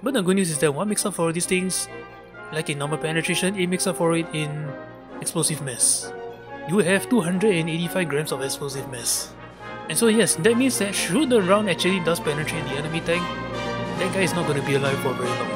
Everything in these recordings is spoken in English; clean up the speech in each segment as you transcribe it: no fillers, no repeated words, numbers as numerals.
But the good news is that what makes up for these things, like in normal penetration, it makes up for it in explosive mass. You have 285 grams of explosive mass. And so yes, that means that should the round actually does penetrate the enemy tank, that guy is not going to be alive for very long.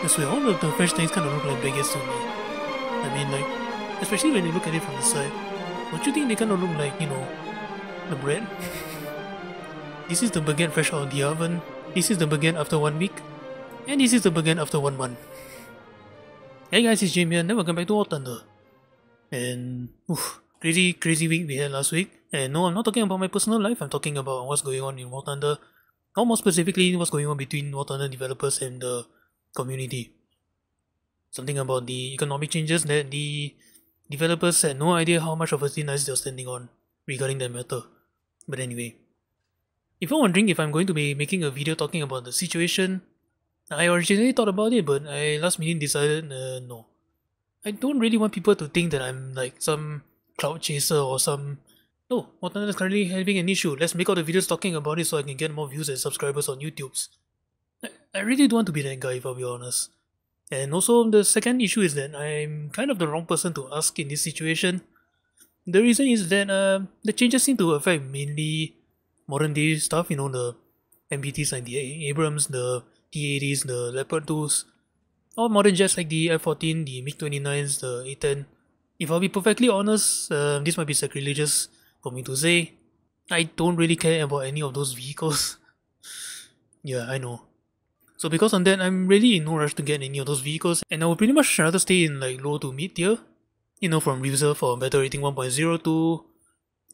I swear, all of the French tanks kind of look like baguettes to me. I mean, like, especially when you look at it from the side. Don't you think they kind of look like, you know, the bread? This is the baguette fresh out of the oven. This is the baguette after 1 week. And this is the baguette after 1 month. Hey guys, it's Jamie and welcome back to War Thunder. And, crazy week we had last week. And no, I'm not talking about my personal life, I'm talking about what's going on in War Thunder. Or more specifically, what's going on between War Thunder developers and the community. Something about the economic changes that the developers had no idea how much of a thin ice they're standing on regarding that matter. But anyway, if you're wondering if I'm going to be making a video talking about the situation, I originally thought about it, but I last minute decided no. I don't really want people to think that I'm like some cloud chaser or some... Oh, War Thunder is currently having an issue, let's make all the videos talking about it so I can get more views and subscribers on YouTubes. I really don't want to be that guy, if I'll be honest. And also, the second issue is that I'm kind of the wrong person to ask in this situation. The reason is that the changes seem to affect mainly modern day stuff, you know, the MBTs like the Abrams, the T-80s, the Leopard 2s, or modern jets like the F-14, the MiG-29s, the A-10. If I'll be perfectly honest, this might be sacrilegious for me to say. I don't really care about any of those vehicles. Yeah, I know. So because on that, I'm really in no rush to get any of those vehicles, and I would pretty much rather stay in like low to mid tier. You know, from reserve for battle rating 1.0 to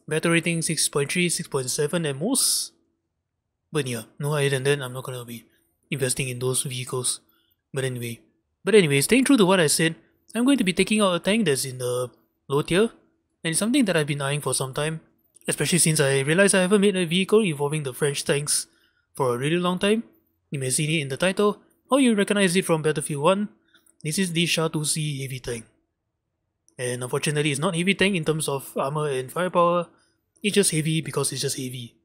battle rating 6.3, 6.7 at most. But yeah, no higher than that, I'm not gonna be investing in those vehicles. But anyway, staying true to what I said, I'm going to be taking out a tank that's in the low tier, and it's something that I've been eyeing for some time, especially since I realized I haven't made a vehicle involving the French tanks for a really long time. You may have seen it in the title, or you recognize it from Battlefield 1. This is the Char 2C heavy tank. And unfortunately, it's not heavy tank in terms of armor and firepower, it's just heavy because it's just heavy.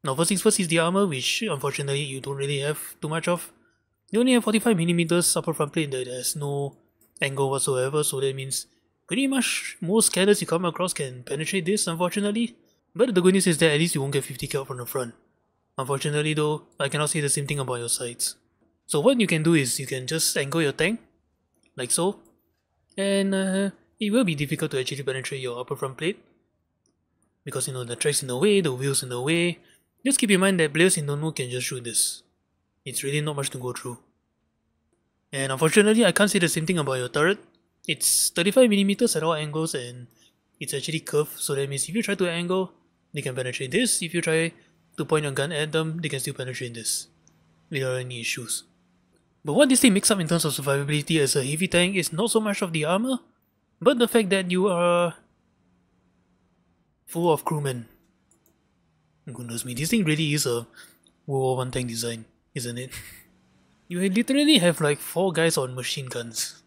Now first things first is the armor, which unfortunately you don't really have too much of. You only have 45mm upper front plate that has no angle whatsoever, so that means pretty much most cannons you come across can penetrate this, unfortunately. But the good news is that at least you won't get 50 cal from the front. Unfortunately though, I cannot say the same thing about your sides. So what you can do is you can just angle your tank, like so, and it will be difficult to actually penetrate your upper front plate. Because you know, the track's in the way, the wheel's in the way. Just keep in mind that players in the know can just shoot this. It's really not much to go through. And unfortunately, I can't say the same thing about your turret. It's 35mm at all angles and it's actually curved, so that means if you try to angle, they can penetrate this. If you try to point your gun at them, they can still penetrate this without any issues. But what this thing makes up in terms of survivability as a heavy tank is not so much of the armor, but the fact that you are full of crewmen. Goodness me, this thing really is a World War I tank design, isn't it? You literally have like 4 guys on machine guns,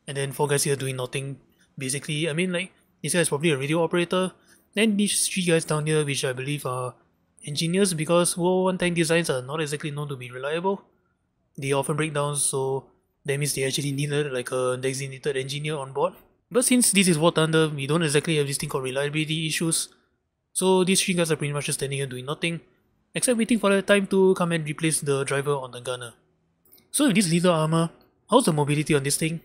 and then 4 guys here doing nothing, basically. I mean, like, this guy is probably a radio operator, and these 3 guys down here, which I believe are engineers, because World War I tank designs are not exactly known to be reliable. They often break down, so that means they actually needed like a designated engineer on board. But since this is War Thunder, we don't exactly have this thing called reliability issues, so these 3 guys are pretty much just standing here doing nothing, except waiting for the time to come and replace the driver on the gunner. So with this little armor, how's the mobility on this thing?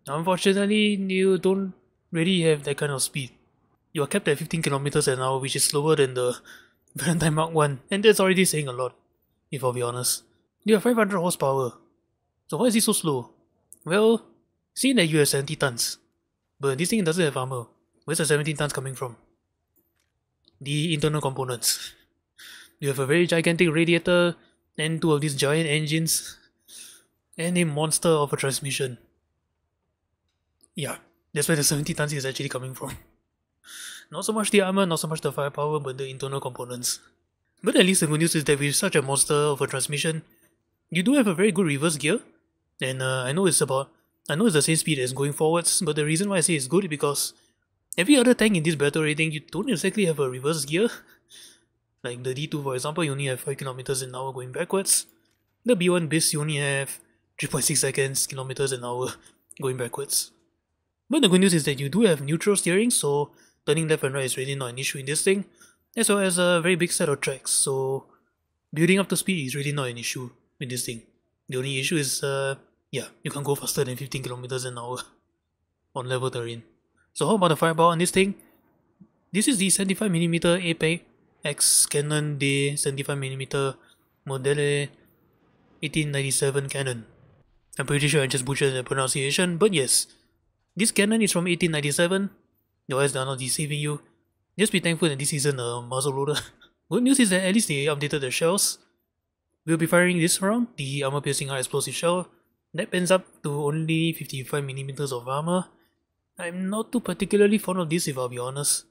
Unfortunately, you don't really have that kind of speed. You are capped at 15 km an hour, which is slower than the Valentine Mark 1, and that's already saying a lot, if I'll be honest. You have 500 horsepower. So why is it so slow? Well, seeing that you have 70 tons, but this thing doesn't have armor, where's the 17 tons coming from? The internal components. You have a very gigantic radiator, and 2 of these giant engines, and a monster of a transmission. Yeah, that's where the 70 tons is actually coming from. Not so much the armor, not so much the firepower, but the internal components. But at least the good news is that with such a monster of a transmission, you do have a very good reverse gear. And I know it's the same speed as going forwards, but the reason why I say it's good is because every other tank in this battle rating, you don't exactly have a reverse gear. Like the D2 for example, you only have 5 kilometers an hour going backwards. The B1 BIS, you only have 3.6 seconds kilometers an hour going backwards. But the good news is that you do have neutral steering, so turning left and right is really not an issue in this thing, as well as a very big set of tracks, so building up to speed is really not an issue with this thing. The only issue is, you can't go faster than 15 kilometers an hour on level terrain. So how about the firepower on this thing? This is the 75mm Apex Canon de 75mm Modelle 1897 cannon. I'm pretty sure I just butchered the pronunciation, but yes, this cannon is from 1897. Your eyes are not deceiving you. Just be thankful that this isn't a muzzle loader. Good news is that at least they updated the shells. We'll be firing this round, the armor piercing high explosive shell. That pans up to only 55mm of armor. I'm not too particularly fond of this if I'll be honest,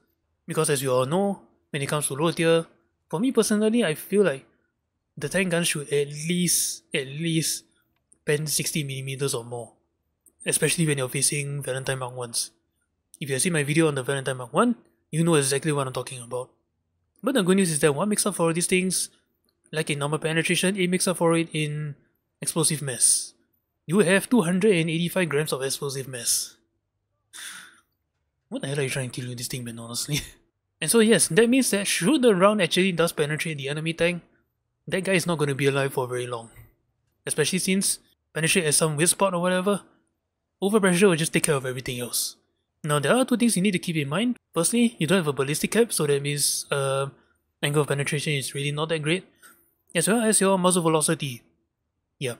because as you all know, when it comes to low tier, for me personally, I feel like the tank gun should at least pen 60mm or more, especially when you're facing Valentine Mark 1s. If you have seen my video on the Valentine Mark 1, you know exactly what I'm talking about. But the good news is that what makes up for all these things, like in normal penetration, it makes up for it in explosive mass. You have 285 grams of explosive mass. What the hell are you trying to kill with this thing, man, honestly? And so yes, that means that should the round actually does penetrate the enemy tank, that guy is not going to be alive for very long. Especially since penetrate at some weird spot or whatever, overpressure will just take care of everything else. Now there are two things you need to keep in mind. Firstly, you don't have a ballistic cap, so that means angle of penetration is really not that great, as well as your muzzle velocity. Yeah,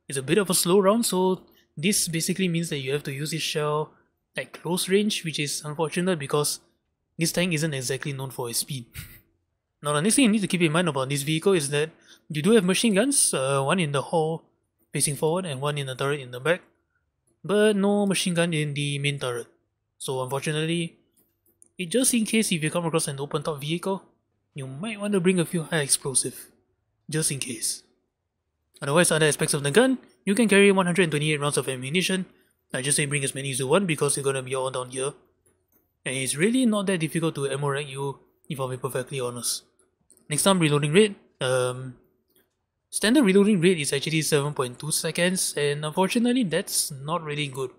it's a bit of a slow round, so this basically means that you have to use this shell at close range, which is unfortunate because this tank isn't exactly known for its speed. Now the next thing you need to keep in mind about this vehicle is that you do have machine guns, one in the hull facing forward and one in the turret in the back, but no machine gun in the main turret. So unfortunately, just in case if you come across an open top vehicle, you might want to bring a few high explosive, just in case. Otherwise, other aspects of the gun, you can carry 128 rounds of ammunition. I just say bring as many as you want because you're gonna be all down here. And it's really not that difficult to ammo rank you, if I'll be perfectly honest. Next time, reloading rate. Standard reloading rate is actually 7.2 seconds, and unfortunately that's not really good.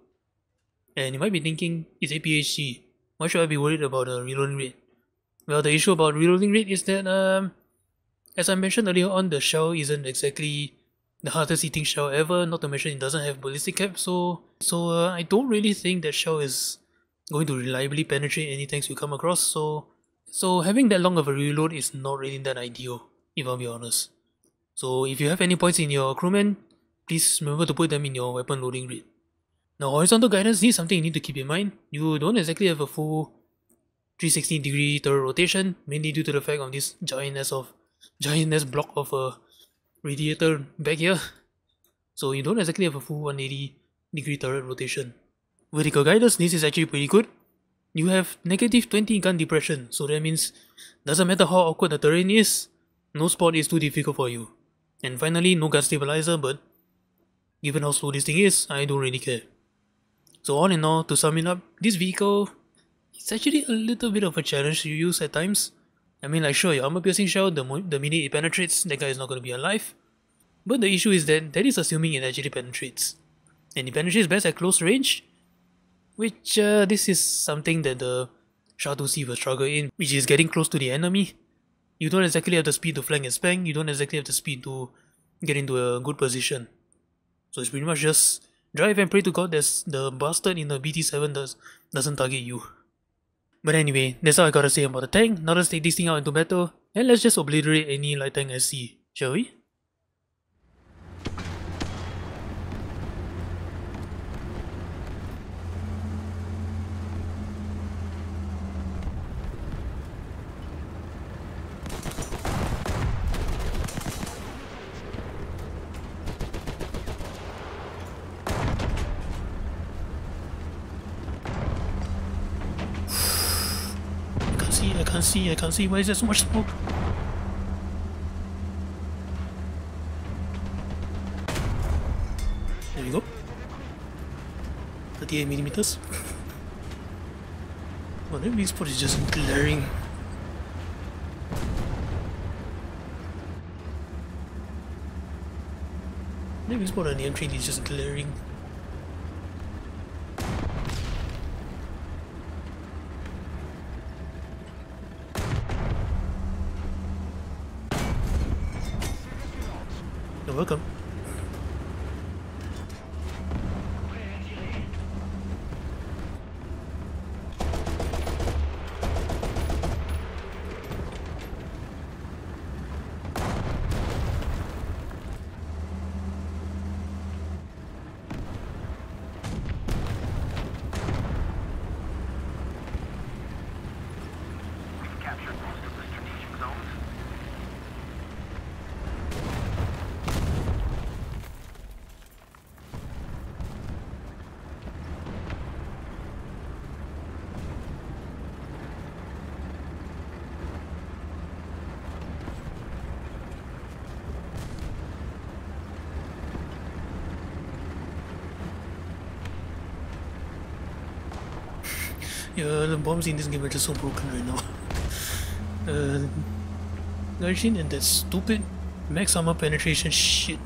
And you might be thinking, it's APHC, why should I be worried about the reloading rate? Well, the issue about reloading rate is that, as I mentioned earlier on, the shell isn't exactly the hardest hitting shell ever, not to mention it doesn't have ballistic cap, so I don't really think that shell is going to reliably penetrate any tanks you come across, so having that long of a reload is not really that ideal, if I'll be honest. So if you have any points in your crewman, please remember to put them in your weapon loading rate. Now horizontal guidance is something you need to keep in mind. You don't exactly have a full 360 degree turret rotation, mainly due to the fact of this giant ass block of a radiator back here. So you don't exactly have a full 180 degree turret rotation. Vertical guidance, this is actually pretty good. You have negative 20 gun depression, so that means doesn't matter how awkward the terrain is, no spot is too difficult for you. And finally, no gun stabilizer, but given how slow this thing is, I don't really care. So all in all, to sum it up, this vehicle is actually a little bit of a challenge to use at times. I mean, like sure, your armor piercing shell, the minute it penetrates, that guy is not going to be alive. But the issue is that is assuming it actually penetrates. And it penetrates best at close range, which this is something that the Char 2C will struggle in, which is getting close to the enemy. You don't exactly have the speed to flank and spang, you don't exactly have the speed to get into a good position. So it's pretty much just drive and pray to God that the bastard in the BT7 doesn't target you. But anyway, that's all I gotta say about the tank. Now let's take this thing out into battle, and let's just obliterate any light tank I see, shall we? I can't see, why is there so much smoke? go. 38 millimeters. Well, that weak spot is just glaring. The weak spot on the M3 is just glaring. You're welcome. Yeah, the bombs in this game are just so broken right now. Garjin and that stupid max armor penetration shit.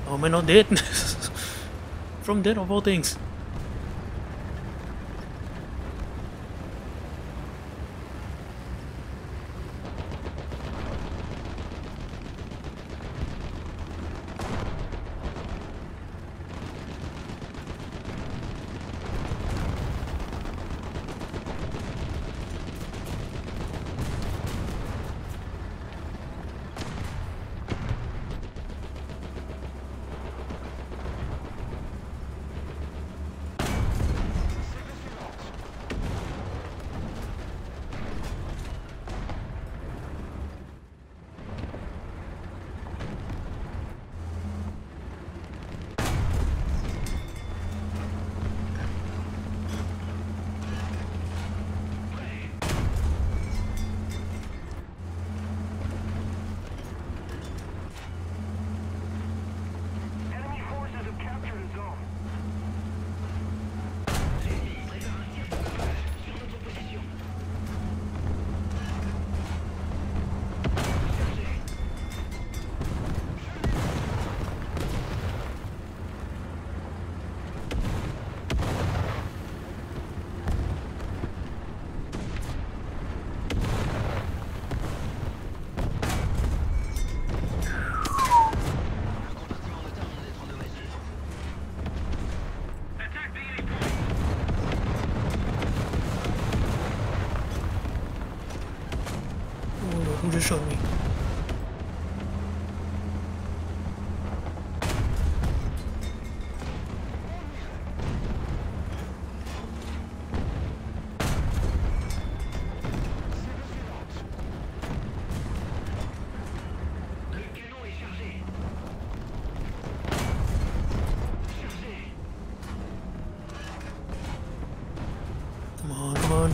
Oh, am I not dead? From dead of all things. Who just shot me? Come on, come on.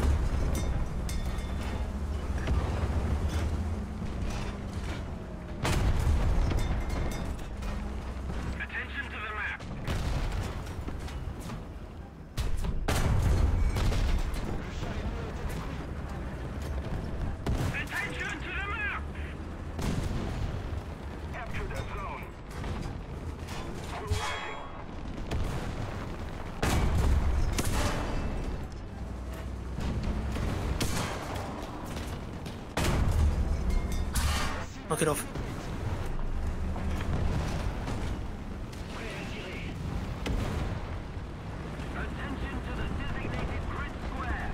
Knock it off. Attention to the designated grid square.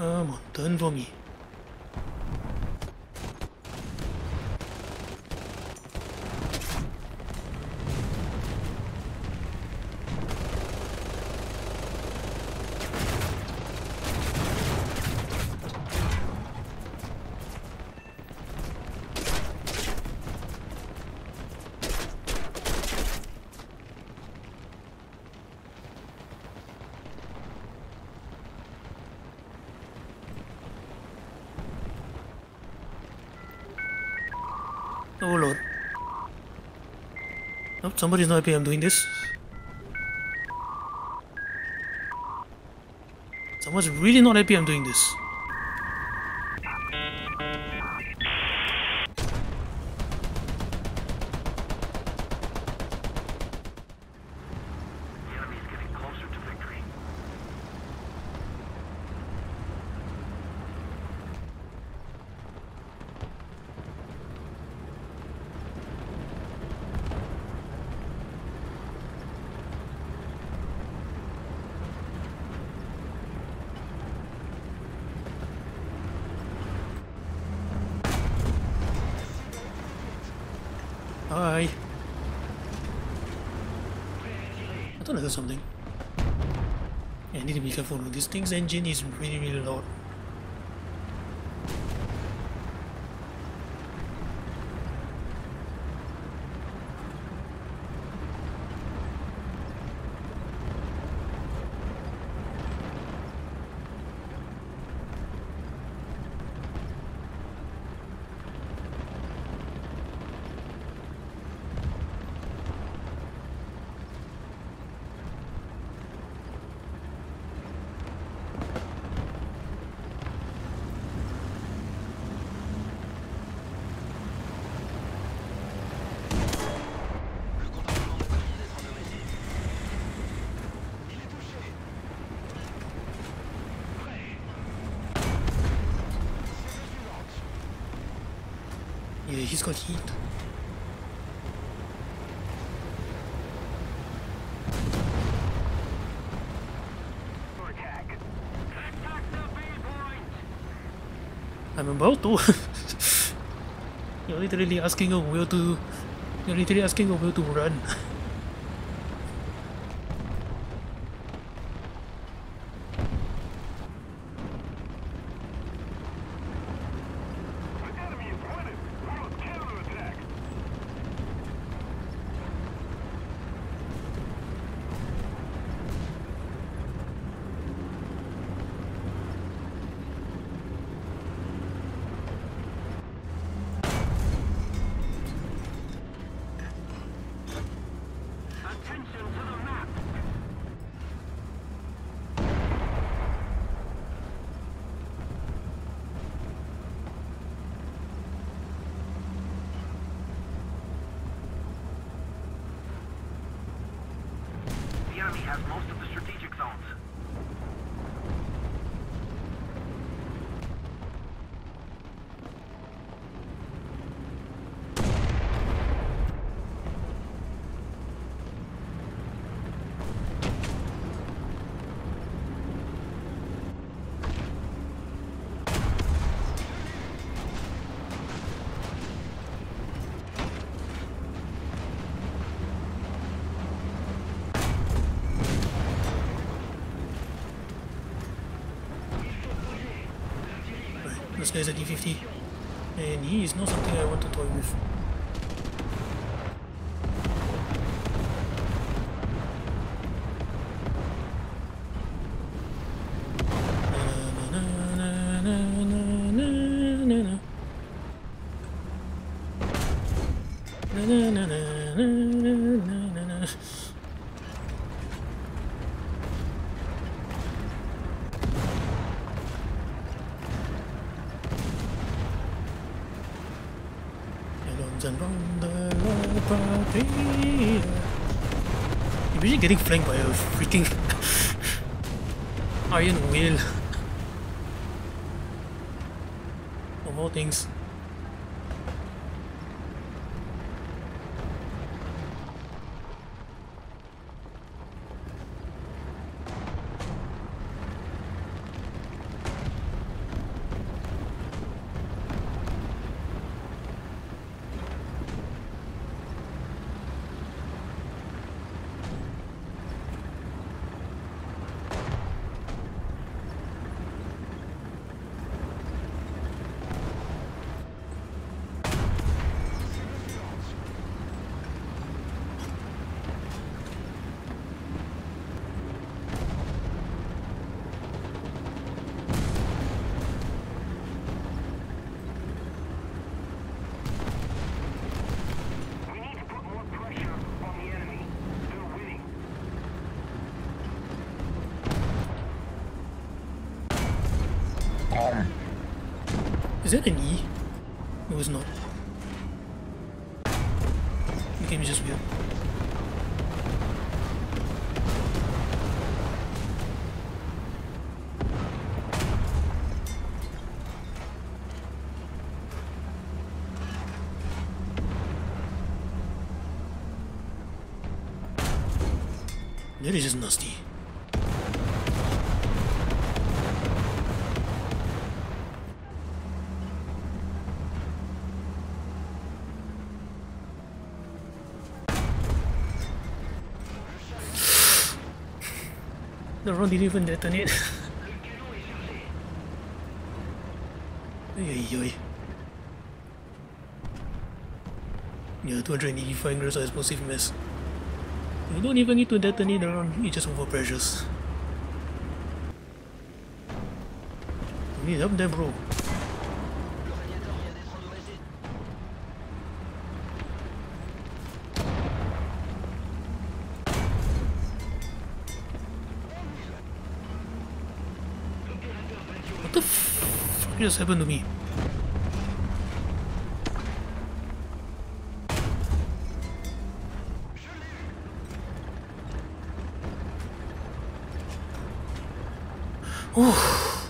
Come on, turn for me. Oh lord. Nope, somebody's not happy I'm doing this. Someone's really not happy I'm doing this. Hi. I thought I heard something. Yeah, I need to be careful. This thing's engine is really, really loud. Yeah, he's got heat. I'm about to. You're literally asking a wheel to. You're literally asking a wheel to run. Has most of the strategic zones. This guy's a D50, and he is not something I want to toy with. And round the party. You're really getting flanked by a freaking iron wheel. Of all things. Is that an E? No, it's not. The game is just weird. That is just nasty. The round didn't even detonate. Ay, ay. Yeah, 285 grams of explosive mess. You don't even need to detonate the round, you just overpressures. You need help there, bro. What the fuck just happened to me? Oof.